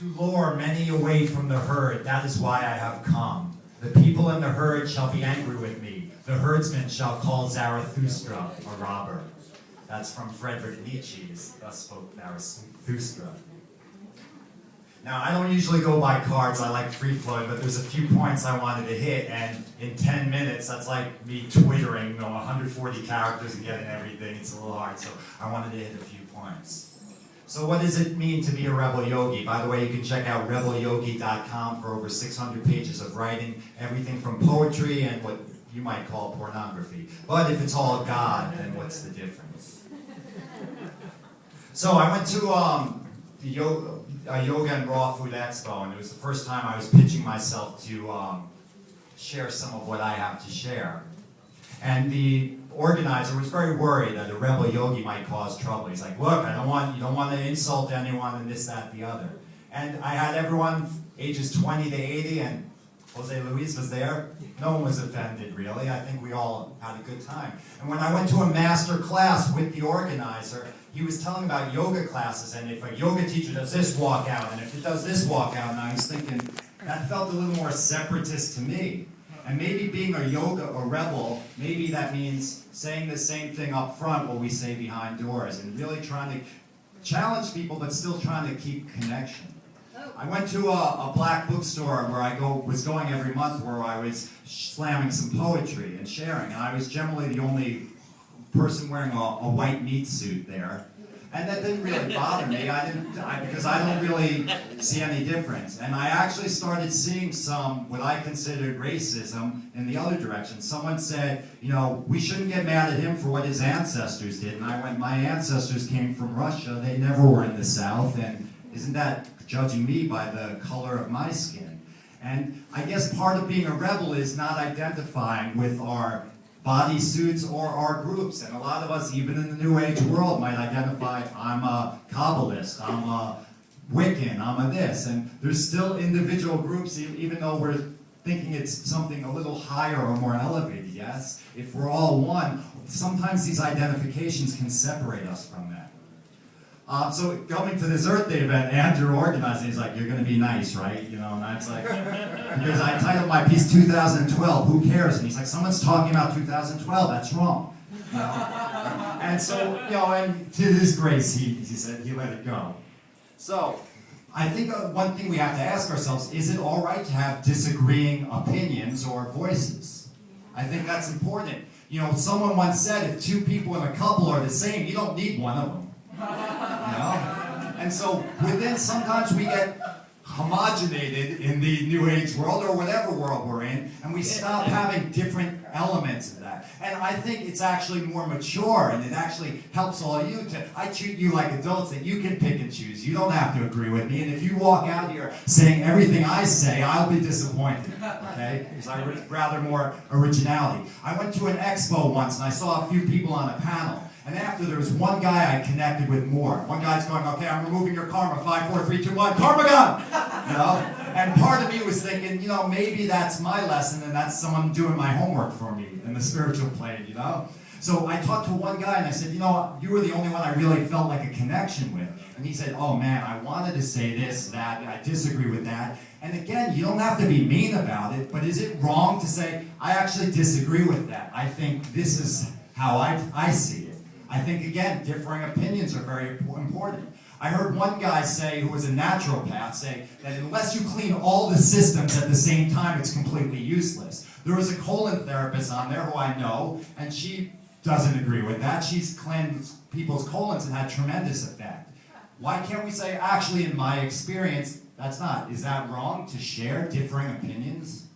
To lure many away from the herd, that is why I have come. The people in the herd shall be angry with me. The herdsman shall call Zarathustra a robber. That's from Friedrich Nietzsche's Thus Spoke Zarathustra. Now, I don't usually go by cards, I like free flowing, but there's a few points I wanted to hit, and in 10 minutes, that's like me twittering, 140 characters and getting everything, it's a little hard, so I wanted to hit a few points. So what does it mean to be a rebel yogi? By the way, you can check out rebelyogi.com for over 600 pages of writing, everything from poetry and what you might call pornography. But if it's all God, then what's the difference? So I went to the Yoga and Raw Food Expo, and it was the first time I was pitching myself to share some of what I have to share. And the organizer was very worried that a rebel yogi might cause trouble. He's like, look, you don't want to insult anyone and this, that, the other. And I had everyone ages 20 to 80, and Jose Luis was there. No one was offended, really. I think we all had a good time. And when I went to a master class with the organizer, he was telling about yoga classes, and if a yoga teacher does this, walk out, and if it does this, walk out, and I was thinking, that felt a little more separatist to me. And maybe being a rebel, maybe that means saying the same thing up front what we say behind doors, and really trying to challenge people, but still trying to keep connection. I went to a black bookstore where I was going every month, where I was slamming some poetry and sharing, and I was generally the only person wearing a white meat suit there. And that didn't really bother me, because I don't really see any difference. And I actually started seeing some, what I considered racism, in the other direction. Someone said, we shouldn't get mad at him for what his ancestors did. And I went, my ancestors came from Russia, they never were in the South, and isn't that judging me by the color of my skin? And I guess part of being a rebel is not identifying with our bodysuits or our groups, and a lot of us, even in the New Age world, might identify, I'm a Kabbalist, I'm a Wiccan, I'm a this, and there's still individual groups, even though we're thinking it's something a little higher or more elevated, yes? If we're all one, sometimes these identifications can separate us from that. So coming to this Earth Day event, Andrew organizing, he's like, you're going to be nice, right? And I was like, because I titled my piece 2012, who cares? And he's like, someone's talking about 2012, that's wrong. And so, and to his grace, he said, he let it go. So, I think one thing we have to ask ourselves, is it all right to have disagreeing opinions or voices? I think that's important. Someone once said, if two people in a couple are the same, you don't need one of them. And so sometimes we get homogenated in the New Age world or whatever world we're in, and we stop having different elements of that. And I think it's actually more mature, and it actually helps all you I treat you like adults, that you can pick and choose. You don't have to agree with me, and if you walk out here saying everything I say, I'll be disappointed, okay? Because I would rather more originality. I went to an expo once, and I saw a few people on a panel. And after, there was one guy I connected with more. One guy's going, okay, I'm removing your karma, 5, 4, 3, 2, 1, karma gun! And part of me was thinking, maybe that's my lesson, and that's someone doing my homework for me in the spiritual plane, So I talked to one guy, and I said, you were the only one I really felt like a connection with. And he said, oh man, I wanted to say this, that, and I disagree with that. And again, you don't have to be mean about it, but is it wrong to say, I actually disagree with that? I think this is how I see it. I think, again, differing opinions are very important. I heard one guy say, who was a naturopath, say that unless you clean all the systems at the same time, it's completely useless. There was a colon therapist on there who I know, and she doesn't agree with that. She's cleansed people's colons and had tremendous effect. Why can't we say, actually, in my experience, that's not? Is that wrong to share differing opinions?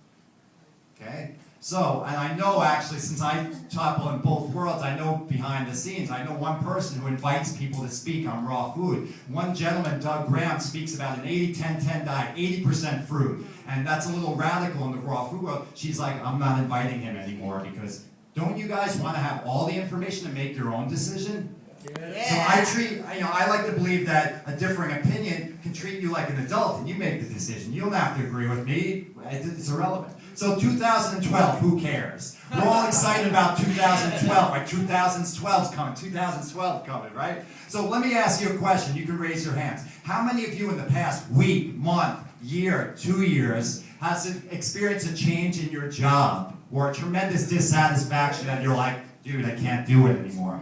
Okay? So, and I know actually, since I travel in both worlds, I know behind the scenes, I know one person who invites people to speak on raw food. One gentleman, Doug Graham, speaks about an 80-10-10 diet, 80% fruit. And that's a little radical in the raw food world. She's like, I'm not inviting him anymore, because don't you guys want to have all the information to make your own decision? Yeah. So I like to believe that a differing opinion can treat you like an adult, and you make the decision. You don't have to agree with me. It's irrelevant. So 2012, who cares? We're all excited about 2012, right? 2012's coming, 2012 coming, right? So let me ask you a question. You can raise your hands. How many of you in the past week, month, year, 2 years has experienced a change in your job or a tremendous dissatisfaction and you're like, dude, I can't do it anymore?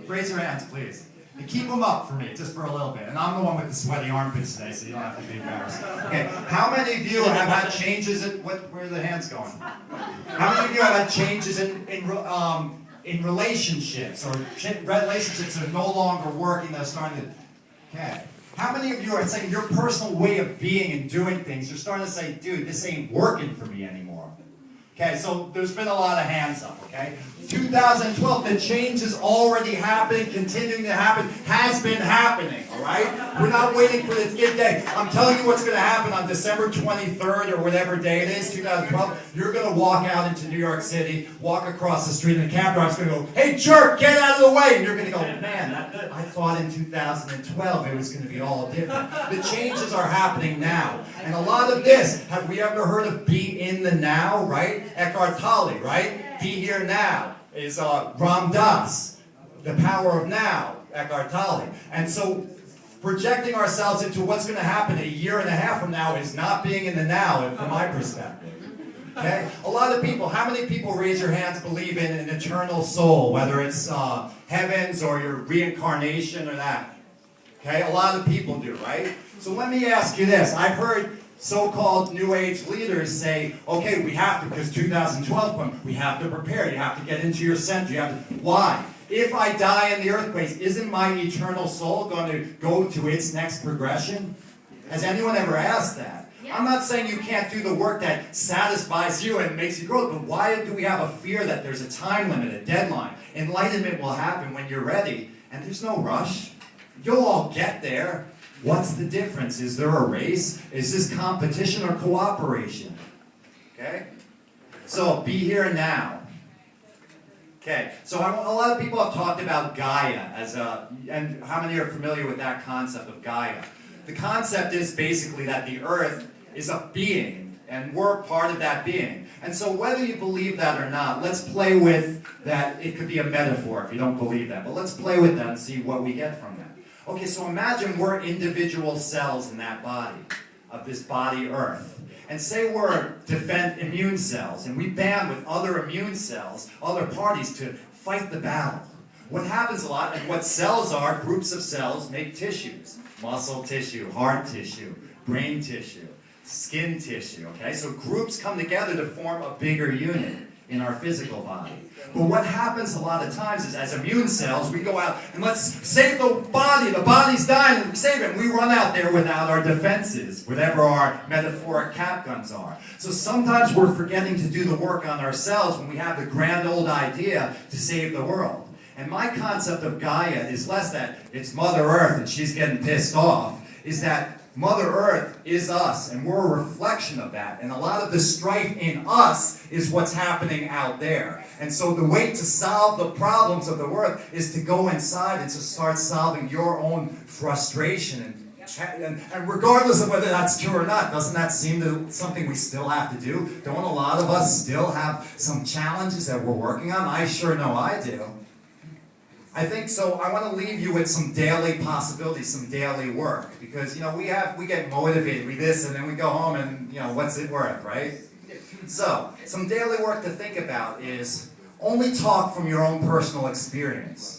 Raise your hands, please. And keep them up for me, just for a little bit. And I'm the one with the sweaty armpits today, so you don't have to be embarrassed. Okay, how many of you have had changes in, where are the hands going? How many of you have had changes in relationships, or relationships that are no longer working, that are starting to, okay. How many of you are saying your personal way of being and doing things, you're starting to say, dude, this ain't working for me anymore? Okay, so there's been a lot of hands up, okay? 2012, the change is already happening, continuing to happen, has been happening, all right? We're not waiting for this good day. I'm telling you what's going to happen on December 23rd or whatever day it is, 2012. You're going to walk out into New York City, walk across the street, and the cab driver's going to go, hey, jerk, get out of the way. And you're going to go, man, I thought in 2012 it was going to be all different. The changes are happening now. And a lot of this, have we ever heard of be in the now, right? Eckhart Tolle, right? Be here now is Ram Dass, the power of now, Eckhart Tolle. And so projecting ourselves into what's going to happen a year and a half from now is not being in the now, from my perspective. Okay? A lot of people, how many people, raise your hands, believe in an eternal soul, whether it's heavens or your reincarnation or that? Okay? A lot of people do, right? So let me ask you this. I've heard so-called New Age leaders say, okay, we have to, because 2012 comes, we have to prepare, you have to get into your center, you have to, why? If I die in the earthquakes, isn't my eternal soul going to go to its next progression? Has anyone ever asked that? Yeah. I'm not saying you can't do the work that satisfies you and makes you grow, but why do we have a fear that there's a time limit, a deadline? Enlightenment will happen when you're ready, and there's no rush. You'll all get there. What's the difference? Is there a race? Is this competition or cooperation? Okay? So, be here now. Okay, so a lot of people have talked about Gaia as a, and how many are familiar with that concept of Gaia? The concept is basically that the earth is a being, and we're part of that being. And so whether you believe that or not, let's play with that. It could be a metaphor if you don't believe that, but let's play with that and see what we get from that. Okay, so imagine we're individual cells in that body, of this body Earth. And say we're immune cells, and we band with other immune cells, other parties, to fight the battle. What happens a lot, and what cells are, groups of cells make tissues. Muscle tissue, heart tissue, brain tissue, skin tissue, okay? So groups come together to form a bigger unit in our physical body. But what happens a lot of times is, as immune cells, we go out and let's save the body's dying, and we save it, and we run out there without our defenses, whatever our metaphoric cap guns are. So sometimes we're forgetting to do the work on ourselves when we have the grand old idea to save the world. And my concept of Gaia is less that it's Mother Earth and she's getting pissed off, is that Mother Earth is us, and we're a reflection of that. And a lot of the strife in us is what's happening out there. And so the way to solve the problems of the earth is to go inside and to start solving your own frustration. And regardless of whether that's true or not, doesn't that seem to something we still have to do? Don't a lot of us still have some challenges that we're working on? I sure know I do. I think so. I want to leave you with some daily possibilities, some daily work, because we get motivated, we this, and then we go home and what's it worth, right? So some daily work to think about is only talk from your own personal experience.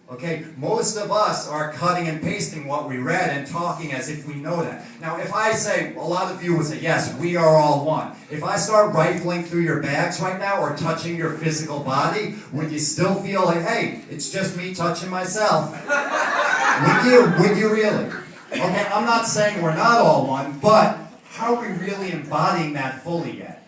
Okay, most of us are cutting and pasting what we read and talking as if we know that. Now, if I say, a lot of you would say, yes, we are all one. If I start rifling through your bags right now or touching your physical body, would you still feel like, hey, it's just me touching myself? Would you really? Okay, I'm not saying we're not all one, but how are we really embodying that fully yet?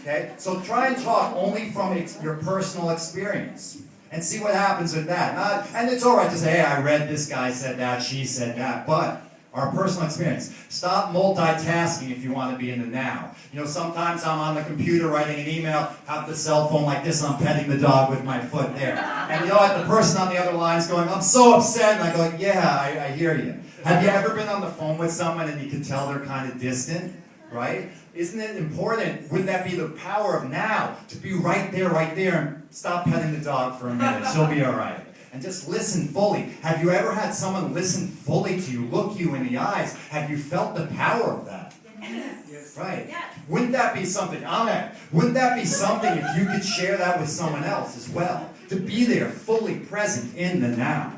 Okay, so try and talk only from your personal experience. And see what happens with that. And it's all right to say, hey, I read this guy said that, she said that, but our personal experience. Stop multitasking if you want to be in the now. Sometimes I'm on the computer writing an email, have the cell phone like this, and I'm petting the dog with my foot there. And the person on the other line is going, I'm so upset, and I go, yeah, I hear you. Have you ever been on the phone with someone and you can tell they're kind of distant, right? Isn't it important? Wouldn't that be the power of now? To be right there, and stop petting the dog for a minute. She'll be all right. And just listen fully. Have you ever had someone listen fully to you, look you in the eyes? Have you felt the power of that? Yes. Right. Yes. Wouldn't that be something? Amen. Wouldn't that be something if you could share that with someone else as well? To be there, fully present in the now.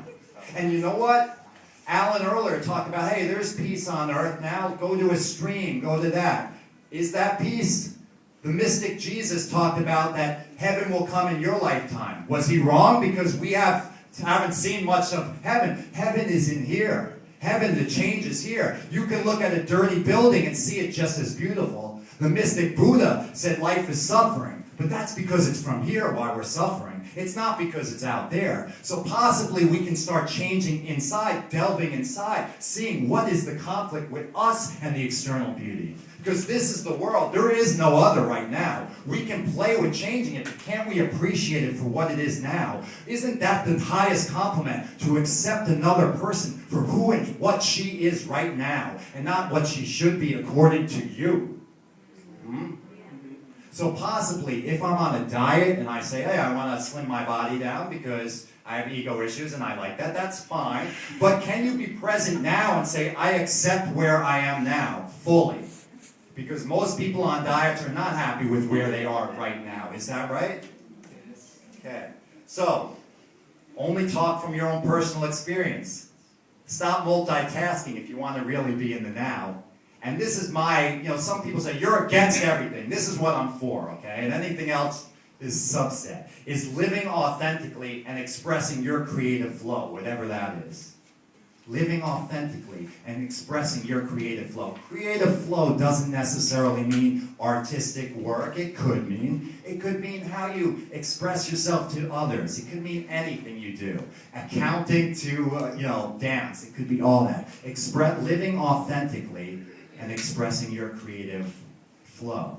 And you know what? Alan earlier talked about, hey, there's peace on earth now. Go to a stream. Go to that. Is that peace? The mystic Jesus talked about that heaven will come in your lifetime. Was he wrong? Because we haven't seen much of heaven. Heaven is in here. Heaven, the change is here. You can look at a dirty building and see it just as beautiful. The mystic Buddha said life is suffering. But that's because it's from here why we're suffering. It's not because it's out there. So possibly we can start changing inside, delving inside, seeing what is the conflict with us and the external beauty. Because this is the world. There is no other right now. We can play with changing it, but can't we appreciate it for what it is now? Isn't that the highest compliment, to accept another person for who and what she is right now, and not what she should be according to you? So possibly, if I'm on a diet and I say, hey, I want to slim my body down because I have ego issues and I like that, that's fine. But can you be present now and say, I accept where I am now, fully? Because most people on diets are not happy with where they are right now. Is that right? Okay. So, only talk from your own personal experience. Stop multitasking if you want to really be in the now. And this is my, some people say, you're against everything. This is what I'm for, okay? And anything else is subset. Is living authentically and expressing your creative flow, whatever that is. Living authentically and expressing your creative flow. Creative flow doesn't necessarily mean artistic work. It could mean. It could mean how you express yourself to others. It could mean anything you do. Accounting to, dance. It could be all that. Living authentically and expressing your creative flow.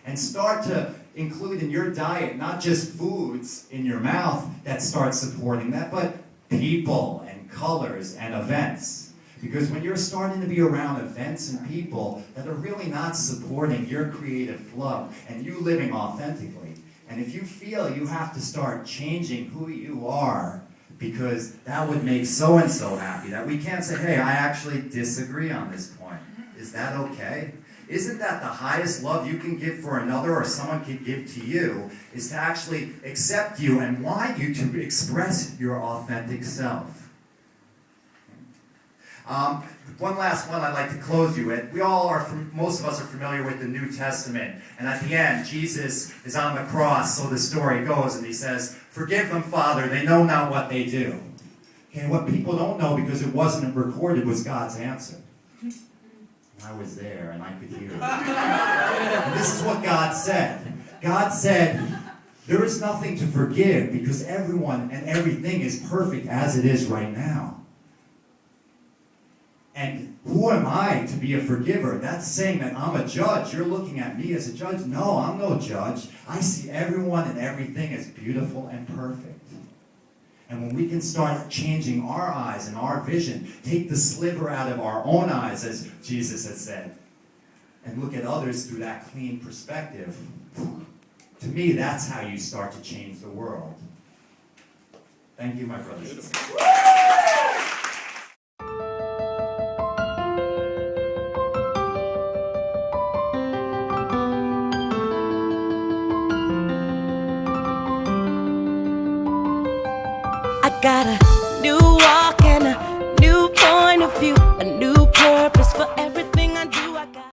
And start to include in your diet not just foods in your mouth that start supporting that, but people and colors and events. Because when you're starting to be around events and people that are really not supporting your creative flow and you living authentically, and if you feel you have to start changing who you are because that would make so-and-so happy, that we can't say, hey, I actually disagree on this point. Is that okay? Isn't that the highest love you can give for another or someone can give to you, is to actually accept you and want you to express your authentic self? One last one I'd like to close you with. Most of us are familiar with the New Testament. And at the end, Jesus is on the cross, so the story goes, and he says, forgive them, Father, they know not what they do. Okay, what people don't know, because it wasn't recorded, was God's answer. I was there and I could hear it. And this is what God said. God said, there is nothing to forgive because everyone and everything is perfect as it is right now. And who am I to be a forgiver? That's saying that I'm a judge. You're looking at me as a judge. No, I'm no judge. I see everyone and everything as beautiful and perfect. And when we can start changing our eyes and our vision, take the sliver out of our own eyes, as Jesus had said, and look at others through that clean perspective, to me, that's how you start to change the world. Thank you, my brothers and sisters. I got a new walk and a new point of view.